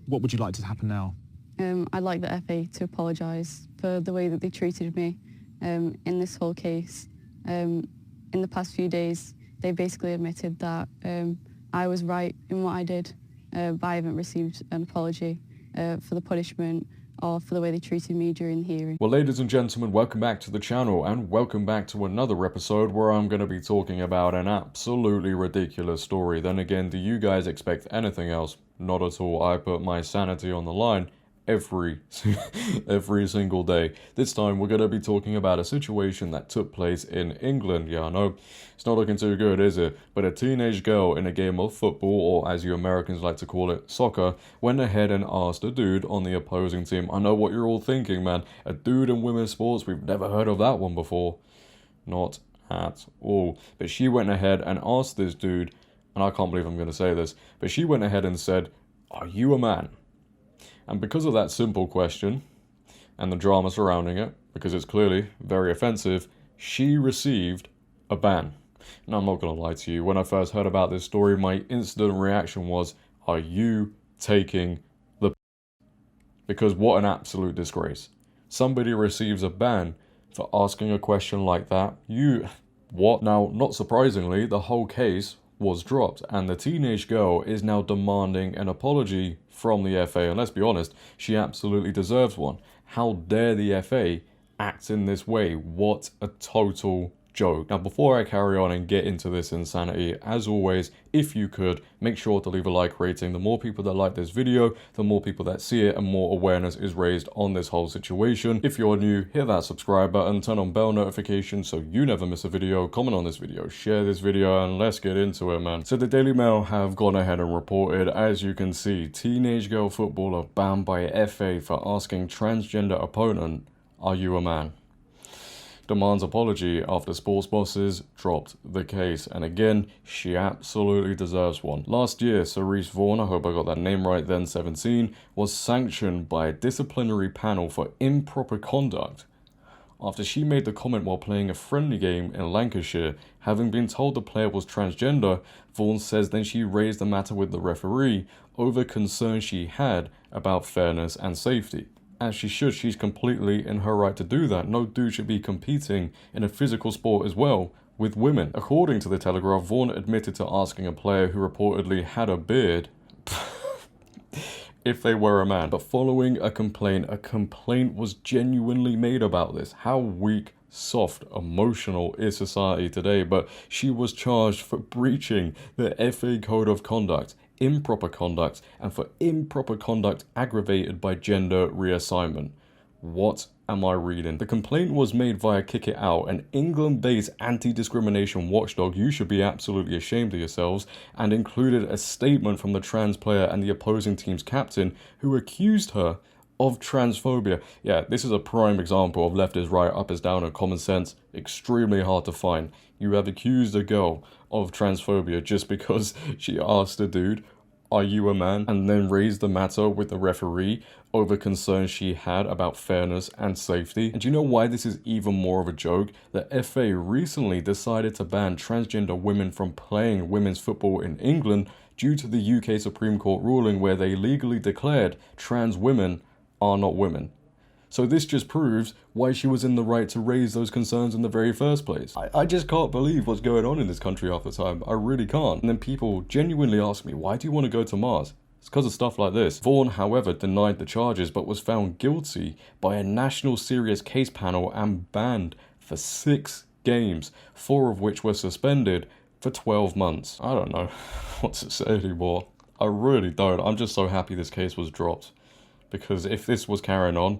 What would you like to happen now? I'd like the FA to apologise for the way that they treated me in this whole case. In the past few days, they basically admitted that I was right in what I did, but I haven't received an apology for the punishment or for the way they treated me during the hearing. Well, ladies and gentlemen, welcome back to the channel and welcome back to another episode where I'm going to be talking about an absolutely ridiculous story. Then again, do you guys expect anything else? Not at all. I put my sanity on the line every single day. This time we're going to be talking about a situation that took place in England. Yeah, I know it's not looking too good, is it? But a teenage girl in a game of football, or as you Americans like to call it, soccer, went ahead and asked a dude on the opposing team. I know what you're all thinking, man. A dude in women's sports? We've never heard of that one before. Not at all. But she went ahead and asked this dude, and I can't believe I'm going to say this, but she went ahead and said, "Are you a man?" And because of that simple question, and the drama surrounding it, because it's clearly very offensive, she received a ban. Now, I'm not going to lie to you, when I first heard about this story, my instant reaction was, are you taking the piss? Because what an absolute disgrace. Somebody receives a ban for asking a question like that. What? Now, not surprisingly, the whole case was dropped, and the teenage girl is now demanding an apology from the FA, and let's be honest, she absolutely deserves one. How dare the FA act in this way? What a total joke. Now, before I carry on and get into this insanity, as always, if you could, make sure to leave a like rating. The more people that like this video, the more people that see it and more awareness is raised on this whole situation. If you're new, hit that subscribe button, turn on bell notifications so you never miss a video, comment on this video, share this video, and let's get into it, man. So the Daily Mail have gone ahead and reported, as you can see, teenage girl footballer banned by FA for asking transgender opponent, "Are you a man?" Demands apology after sports bosses dropped the case, and again, she absolutely deserves one. Last year, Cerys Vaughan, I hope I got that name right, then 17, was sanctioned by a disciplinary panel for improper conduct after she made the comment while playing a friendly game in Lancashire. Having been told the player was transgender, Vaughan says then she raised the matter with the referee over concerns she had about fairness and safety. As she should, she's completely in her right to do that. No dude should be competing in a physical sport as well with women. According to the Telegraph, Vaughan admitted to asking a player who reportedly had a beard if they were a man. But following a complaint was genuinely made about this. How weak, soft, emotional is society today? But she was charged for breaching the FA Code of Conduct, improper conduct, and for improper conduct aggravated by gender reassignment. What am I reading? The complaint was made via Kick It Out, an England-based anti-discrimination watchdog. You should be absolutely ashamed of yourselves, and included a statement from the trans player and the opposing team's captain, who accused her of transphobia. Yeah, this is a prime example of left is right, up is down, and common sense extremely hard to find. You have accused a girl of transphobia just because she asked a dude, "Are you a man?" and then raised the matter with the referee over concerns she had about fairness and safety. And do you know why this is even more of a joke? The FA recently decided to ban transgender women from playing women's football in England due to the UK Supreme Court ruling where they legally declared trans women are not women. So this just proves why she was in the right to raise those concerns in the very first place. I just can't believe what's going on in this country half the time. I really can't. And then people genuinely ask me, why do you want to go to Mars? It's because of stuff like this. Vaughan, however, denied the charges but was found guilty by a national serious case panel and banned for 6 games, 4 of which were suspended for 12 months. I don't know what to say anymore. I really don't. I'm just so happy this case was dropped. Because if this was carrying on,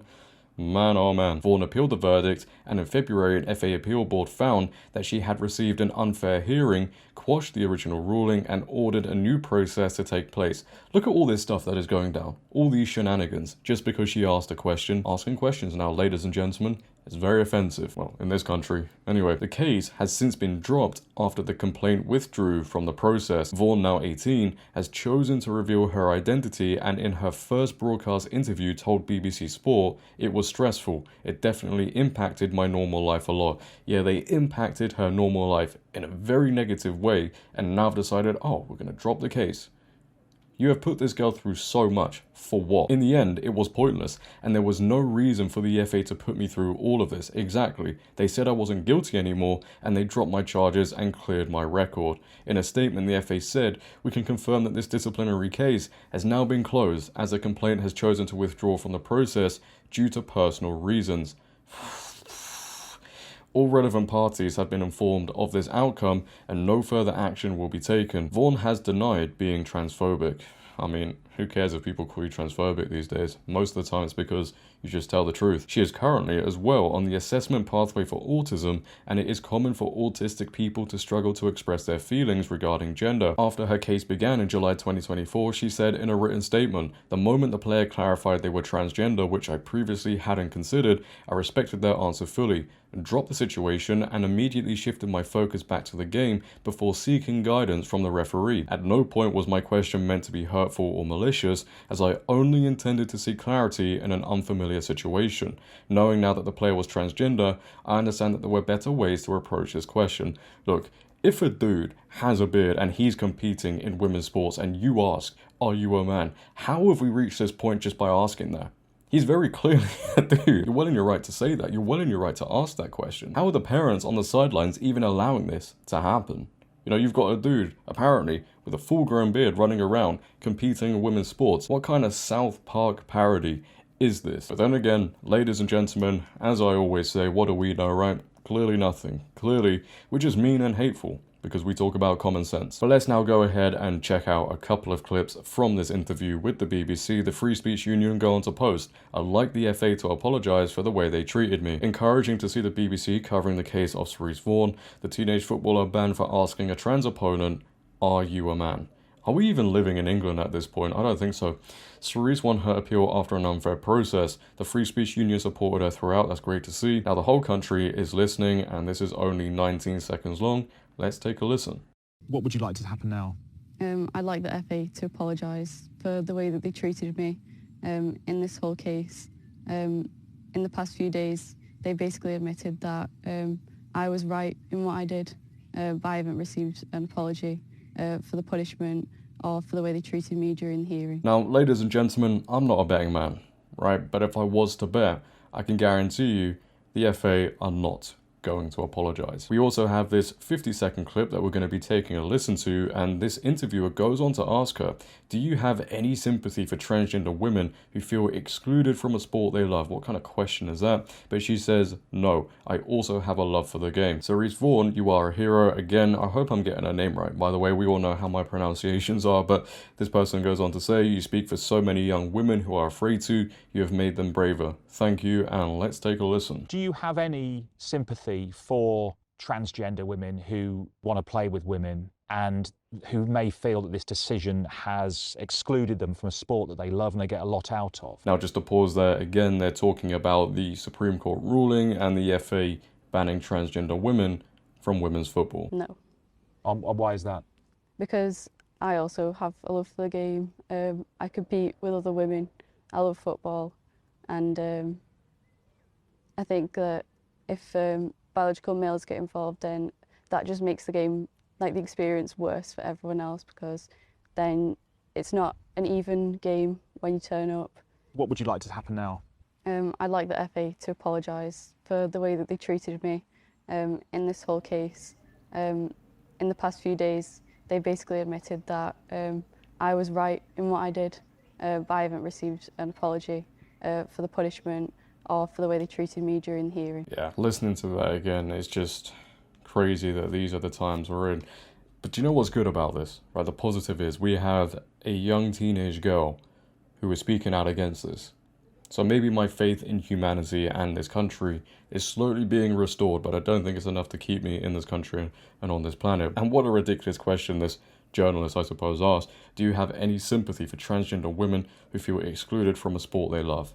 man, oh man. Vaughan appealed the verdict, and in February, an FA appeal board found that she had received an unfair hearing, quashed the original ruling, and ordered a new process to take place. Look at all this stuff that is going down. All these shenanigans, just because she asked a question. Asking questions now, ladies and gentlemen, is very offensive. Well, in this country. Anyway, the case has since been dropped after the complaint withdrew from the process. Vaughan, now 18, has chosen to reveal her identity, and in her first broadcast interview told BBC Sport, "It was stressful. It definitely impacted my normal life a lot." Yeah, they impacted her normal life in a very negative way, and now have decided, oh, we're going to drop the case. You have put this girl through so much. For what? In the end, it was pointless, and there was no reason for the FA to put me through all of this. Exactly. They said I wasn't guilty anymore, and they dropped my charges and cleared my record. In a statement, the FA said, "We can confirm that this disciplinary case has now been closed, as the complainant has chosen to withdraw from the process due to personal reasons." All relevant parties have been informed of this outcome and no further action will be taken. Vaughan has denied being transphobic. I mean, who cares if people call you transphobic these days? Most of the time it's because you just tell the truth. She is currently as well on the assessment pathway for autism, and it is common for autistic people to struggle to express their feelings regarding gender. After her case began in July 2024, she said in a written statement, "The moment the player clarified they were transgender, which I previously hadn't considered, I respected their answer fully, dropped the situation and immediately shifted my focus back to the game before seeking guidance from the referee. At no point was my question meant to be hurtful or malicious, as I only intended to seek clarity in an unfamiliar situation. Knowing now that the player was transgender, I understand that there were better ways to approach this question." Look, if a dude has a beard and he's competing in women's sports and you ask, "Are you a man?" how have we reached this point just by asking that? He's very clearly a dude. You're well in your right to say that. You're well in your right to ask that question. How are the parents on the sidelines even allowing this to happen? You know, you've got a dude, apparently, with a full-grown beard running around, competing in women's sports. What kind of South Park parody is this? But then again, ladies and gentlemen, as I always say, what do we know, right? Clearly nothing. Clearly, we're just mean and hateful, because we talk about common sense. But let's now go ahead and check out a couple of clips from this interview with the BBC. The Free Speech Union go on to post, "I'd like the FA to apologise for the way they treated me." Encouraging to see the BBC covering the case of Cerys Vaughan, the teenage footballer banned for asking a trans opponent, "Are you a man?" Are we even living in England at this point? I don't think so. Cerys won her appeal after an unfair process. The Free Speech Union supported her throughout. That's great to see. Now the whole country is listening, and this is only 19 seconds long. Let's take a listen. What would you like to happen now? I'd like the FA to apologise for the way that they treated me in this whole case. In the past few days, they basically admitted that I was right in what I did, but I haven't received an apology for the punishment or for the way they treated me during the hearing. Now, ladies and gentlemen, I'm not a betting man, right? But if I was to bet, I can guarantee you the FA are not going to apologise. We also have this 50-second clip that we're going to be taking a listen to, and this interviewer goes on to ask her, "Do you have any sympathy for transgender women who feel excluded from a sport they love?" What kind of question is that? But she says, "No, I also have a love for the game." Cerys Vaughan, you are a hero. Again, I hope I'm getting her name right. By the way, we all know how my pronunciations are, but this person goes on to say, "You speak for so many young women who are afraid to. You have made them braver. Thank you," and let's take a listen. Do you have any sympathy for transgender women who want to play with women and who may feel that this decision has excluded them from a sport that they love and they get a lot out of? Now, just to pause there, again, they're talking about the Supreme Court ruling and the FA banning transgender women from women's football. No. Why is that? Because I also have a love for the game. I compete with other women. I love football, and I think that if biological males get involved, then that just makes the game, like the experience, worse for everyone else, because then it's not an even game when you turn up. What would you like to happen now? I'd like the FA to apologise for the way that they treated me in this whole case. In the past few days, they basically admitted that I was right in what I did, but I haven't received an apology for the punishment or for the way they treated me during the hearing. Yeah, listening to that again, it's just crazy that these are the times we're in. But do you know what's good about this? Right, the positive is we have a young teenage girl who is speaking out against this. So maybe my faith in humanity and this country is slowly being restored, but I don't think it's enough to keep me in this country and on this planet. And what a ridiculous question this journalist, I suppose, asked. Do you have any sympathy for transgender women who feel excluded from a sport they love?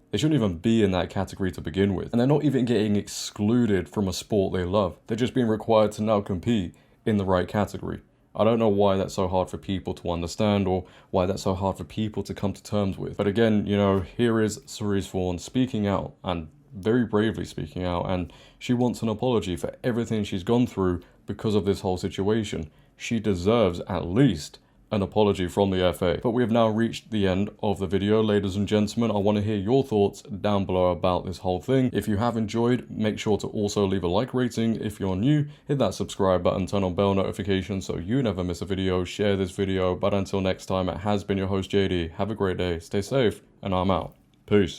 They shouldn't even be in that category to begin with. And they're not even getting excluded from a sport they love. They're just being required to now compete in the right category. I don't know why that's so hard for people to understand or why that's so hard for people to come to terms with. But again, you know, here is Cerys Vaughan speaking out, and very bravely speaking out, and she wants an apology for everything she's gone through because of this whole situation. She deserves at least an apology from the FA. But we have now reached the end of the video, ladies and gentlemen. I want to hear your thoughts down below about this whole thing. If you have enjoyed, make sure to also leave a like rating. If you're new, hit that subscribe button, turn on bell notifications so you never miss a video, share this video. But until next time, it has been your host JD. Have a great day, stay safe, and I'm out. Peace.